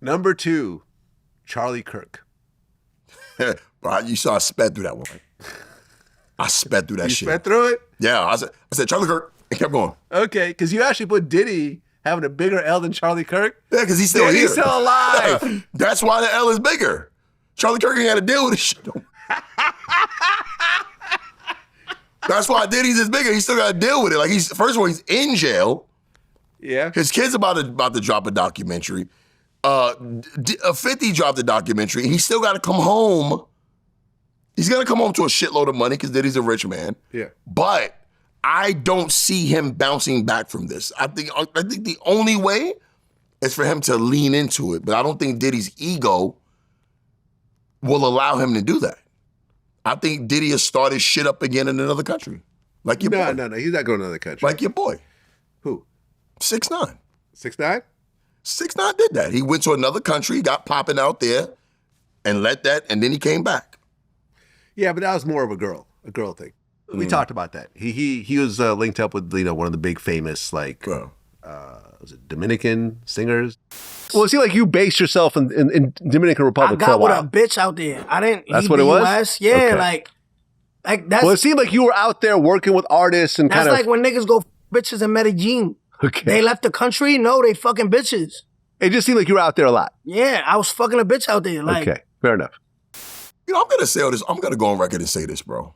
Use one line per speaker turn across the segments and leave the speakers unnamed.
Number 2, Charlie Kirk.
Bro, you saw I sped through that one. I sped through that shit.
You sped through it?
Yeah, I said Charlie Kirk and kept going.
Okay, because you actually put Diddy having a bigger L than Charlie Kirk?
Yeah, because he's still here.
He's still alive.
That's why the L is bigger. Charlie Kirk ain't had to deal with this shit. That's why Diddy's is bigger. He still got to deal with it. Like first of all, he's in jail.
Yeah.
His kid's about to drop a documentary. 50 dropped a documentary. He still got to come home. He's gonna come home to a shitload of money because Diddy's a rich man.
Yeah.
But I don't see him bouncing back from this. I think the only way is for him to lean into it. But I don't think Diddy's ego will allow him to do that. I think Diddy has started shit up again in another country. Like your boy.
No. He's not going to another country.
Like your boy.
Who?
6ix9ine.
6ix9ine?
6ix9ine did that. He went to another country, got popping out there, and and then he came back.
Yeah, but that was more of a girl thing. We talked about that. He was linked up with one of the big famous was it Dominican singers? Well, it seemed like you based yourself in Dominican Republic for a while.
I got with a bitch out there. I didn't.
That's what it was.
US. Yeah,
okay.
like that's.
Well, it seemed like you were out there working with artists and
that's like when niggas go bitches in Medellin.
Okay.
They left the country. No, they fucking bitches.
It just seemed like you were out there a lot.
Yeah, I was fucking a bitch out there. Like,
okay, fair enough.
I'm gonna say all this. I'm gonna go on record and say this, bro.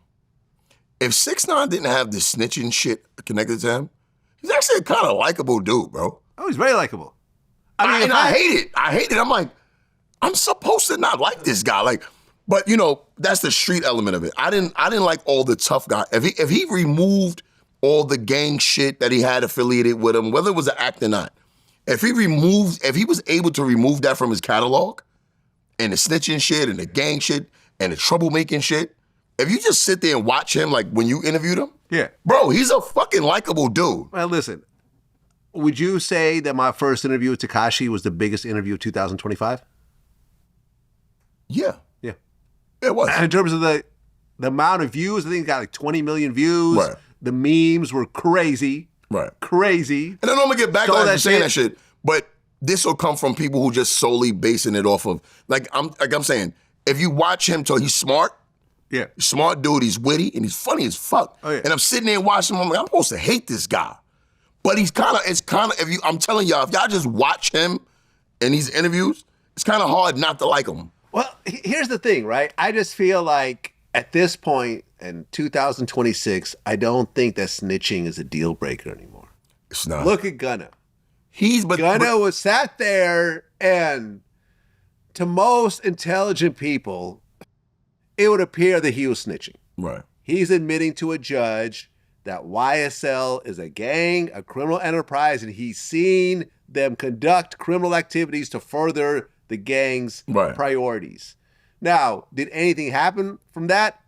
If 6ix9ine didn't have this snitching shit connected to him, he's actually a kind of likable dude, bro.
Oh, he's very likable.
I hate it. I hate it. I'm like, I'm supposed to not like this guy. Like, but that's the street element of it. I didn't like all the tough guy. If he removed all the gang shit that he had affiliated with him, whether it was an act or not, if he was able to remove that from his catalog, and the snitching shit and the gang shit and the troublemaking shit, if you just sit there and watch him like when you interviewed him,
yeah,
bro, he's a fucking likable dude.
Well, listen, would you say that my first interview with Tekashi was the biggest interview of 2025?
Yeah.
Yeah.
It was.
In terms of the amount of views, I think it got like 20 million views.
Right.
The memes were crazy.
Right.
Crazy.
And I know I'm gonna get backlash for saying that shit, but this will come from people who just solely basing it off of, like I'm saying, if you watch him till he's smart,
yeah,
smart dude, he's witty, and he's funny as fuck.
Oh, yeah.
And I'm sitting there and watching him, I'm like, I'm supposed to hate this guy. But I'm telling y'all, if y'all just watch him in these interviews, it's kind of hard not to like him.
Well, here's the thing, right? I just feel like at this point in 2026, I don't think that snitching is a deal breaker anymore.
It's not.
Look at Gunna.
Gunna
was sat there, and to most intelligent people, it would appear that he was snitching.
Right.
He's admitting to a judge that YSL is a gang, a criminal enterprise, and he's seen them conduct criminal activities to further the gang's priorities. Now, did anything happen from that?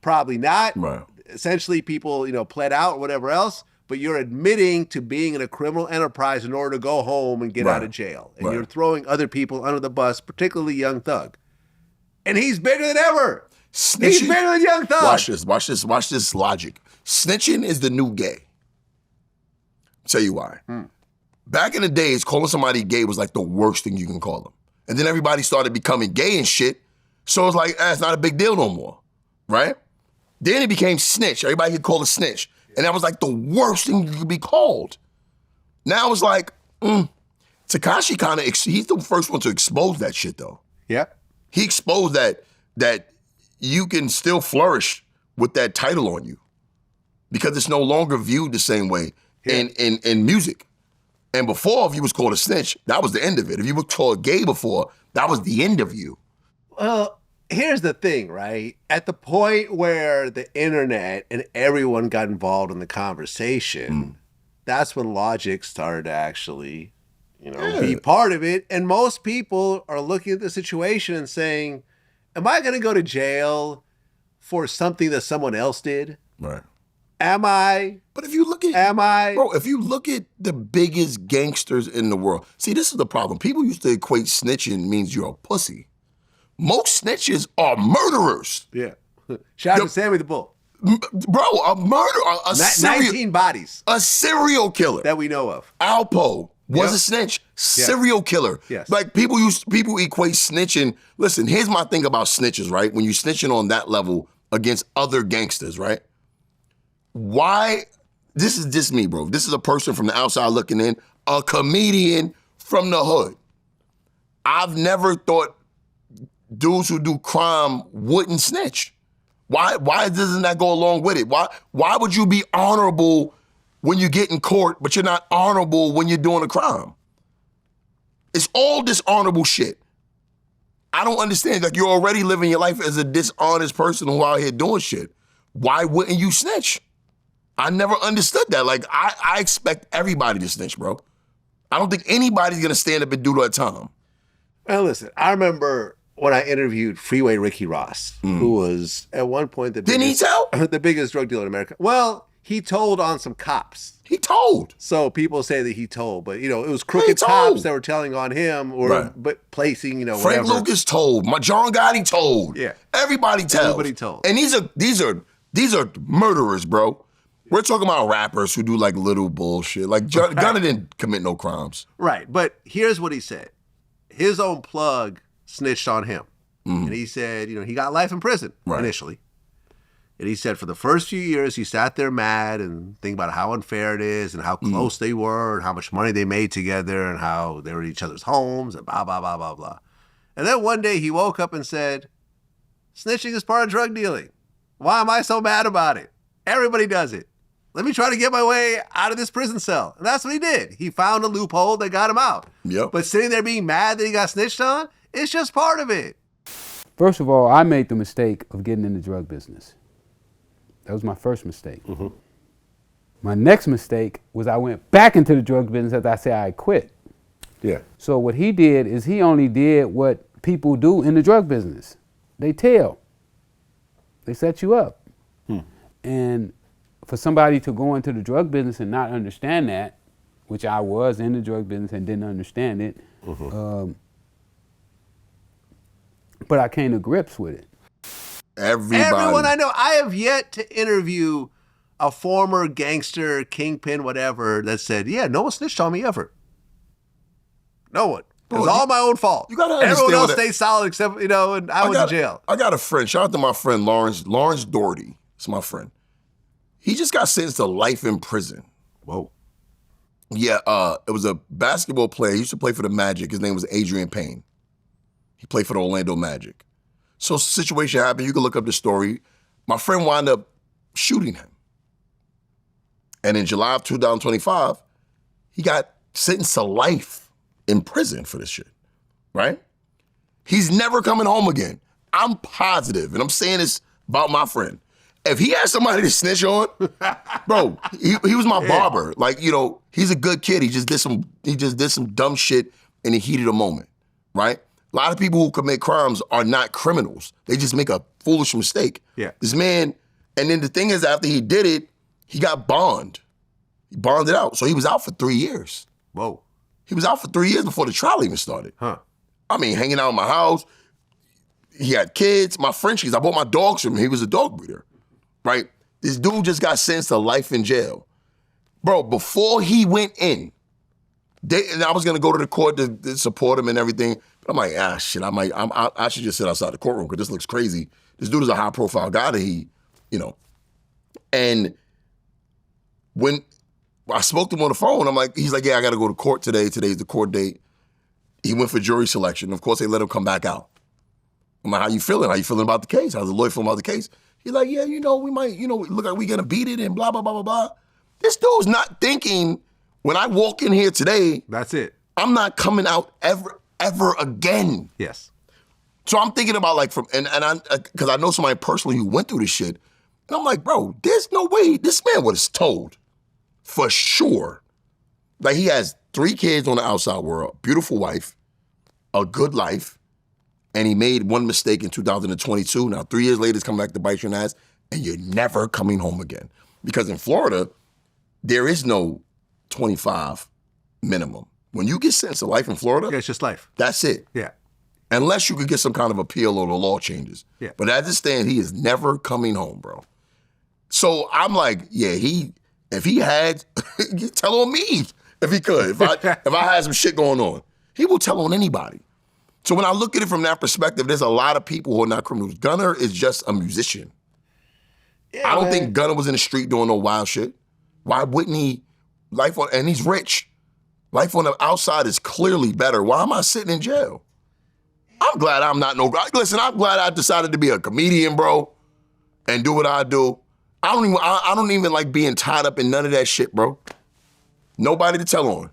Probably not.
Right.
Essentially, people, pled out or whatever else, but you're admitting to being in a criminal enterprise in order to go home and get out of jail. And you're throwing other people under the bus, particularly Young Thug. And he's bigger than ever.
Snitching,
he's bigger than Young Thug.
Watch this logic. Snitching is the new gay. I'll tell you why. Back in the days, calling somebody gay was like the worst thing you can call them. And then everybody started becoming gay and shit. So it's like, it's not a big deal no more, right? Then it became snitch. Everybody could call it snitch. And that was like the worst thing you could be called. Now it's like, Tekashi he's the first one to expose that shit though.
Yeah.
He exposed that you can still flourish with that title on you because it's no longer viewed the same way in music. And before, if you was called a snitch, that was the end of it. If you were called gay before, that was the end of you.
Well, here's the thing, right? At the point where the internet and everyone got involved in the conversation, that's when logic started to actually, be part of it. And most people are looking at the situation and saying, am I going to go to jail for something that someone else did?
Right.
Am I?
But if you look at, bro, if you look at the biggest gangsters in the world, see, this is the problem. People used to equate snitching means you're a pussy. Most snitches are murderers.
Yeah. Shout out to Sammy the Bull.
Bro, a murderer,
19 bodies.
A serial killer.
That we know of.
Alpo, was a snitch, serial killer.
Yes.
Like people equate snitching. Listen, here's my thing about snitches, right? When you're snitching on that level against other gangsters, right? Why? This is just me, bro. This is a person from the outside looking in, a comedian from the hood. I've never thought dudes who do crime wouldn't snitch. Why doesn't that go along with it? Why would you be honorable when you get in court, but you're not honorable when you're doing a crime? It's all dishonorable shit. I don't understand. Like, you're already living your life as a dishonest person who out here doing shit. Why wouldn't you snitch? I never understood that. Like, I expect everybody to snitch, bro. I don't think anybody's gonna stand up and do that time.
Well, listen, I remember when I interviewed Freeway Ricky Ross, who was at one point
Didn't he tell?
the biggest drug dealer in America. Well, he told on some cops.
He told.
So people say that he told, but it was crooked cops that were telling on him or but placing,
Frank
whatever.
Lucas told. My John Gotti told.
Yeah.
Everybody tells.
Everybody told.
And these are murderers, bro. We're talking about rappers who do like little bullshit. Like Gunna didn't commit no crimes.
Right. But here's what he said. His own plug snitched on him. And he said, he got life in prison initially. And he said for the first few years, he sat there mad and think about how unfair it is and how close they were and how much money they made together and how they were at each other's homes and blah, blah, blah, blah, blah. And then one day he woke up and said, snitching is part of drug dealing. Why am I so mad about it? Everybody does it. Let me try to get my way out of this prison cell. And that's what he did. He found a loophole that got him out.
Yep.
But sitting there being mad that he got snitched on, it's just part of it.
First of all, I made the mistake of getting in the drug business. That was my first mistake. My next mistake was I went back into the drug business after I said I quit.
Yeah.
So what he did is he only did what people do in the drug business. They tell. They set you up. And for somebody to go into the drug business and not understand that, which I was in the drug business and didn't understand it, but I came to grips with it.
Everyone
I know. I have yet to interview a former gangster, kingpin, whatever, that said, yeah, no one snitched on me ever. No one. It was all my own fault.
You gotta understand.
Everyone else stayed solid except, and I was in jail.
I got a friend. Shout out to my friend Lawrence Doherty. It's my friend. He just got sentenced to life in prison.
Whoa.
Yeah, it was a basketball player. He used to play for the Magic. His name was Adrian Payne. He played for the Orlando Magic. So situation happened. You can look up the story. My friend wound up shooting him. And in July of 2025, he got sentenced to life in prison for this shit, right? He's never coming home again. I'm positive, and I'm saying this about my friend. If he had somebody to snitch on, bro, he was my barber. Like, he's a good kid. He just did some dumb shit in the heat of the moment, right? A lot of people who commit crimes are not criminals. They just make a foolish mistake.
Yeah.
This man, and then the thing is, after he did it, he got bond. He bonded out. So he was out for 3 years.
Whoa.
He was out for 3 years before the trial even started.
Huh.
I mean, hanging out in my house. He had kids. My Frenchies, I bought my dogs from him. He was a dog breeder, right? This dude just got sentenced to life in jail. Bro, before he went in, and I was gonna go to the court to support him and everything. But I'm like, shit, I should just sit outside the courtroom because this looks crazy. This dude is a high profile guy that and when I spoke to him on the phone, he's like, yeah, I gotta go to court today. Today's the court date. He went for jury selection. Of course, they let him come back out. I'm like, how you feeling? How you feeling about the case? How's the lawyer feeling about the case? He's like, yeah, we might, look like we gonna beat it and blah, blah, blah, blah, blah. This dude's not thinking, when I walk in here today,
that's it.
I'm not coming out ever again.
Yes.
So I'm thinking about because I know somebody personally who went through this shit. And I'm like, bro, there's no way this man was told for sure. Like, he has 3 kids on the outside world, beautiful wife, a good life, and he made one mistake in 2022. Now, 3 years later, he's coming back to bite your ass, and you're never coming home again. Because in Florida, there is no 25 minimum. When you get sentenced to life in Florida,
yeah, it's just life.
That's it.
Yeah.
Unless you could get some kind of appeal or the law changes.
Yeah.
But as it stands, he is never coming home, bro. So I'm like, yeah, if he had, tell on me. if he could. If I had some shit going on, he will tell on anybody. So when I look at it from that perspective, there's a lot of people who are not criminals. Gunner is just a musician.
Yeah,
I don't think Gunner was in the street doing no wild shit. Why wouldn't he? And he's rich. Life on the outside is clearly better. Why am I sitting in jail? I'm glad I'm not listen, I'm glad I decided to be a comedian, bro, and do what I do. I don't even like being tied up in none of that shit, bro. Nobody to tell on.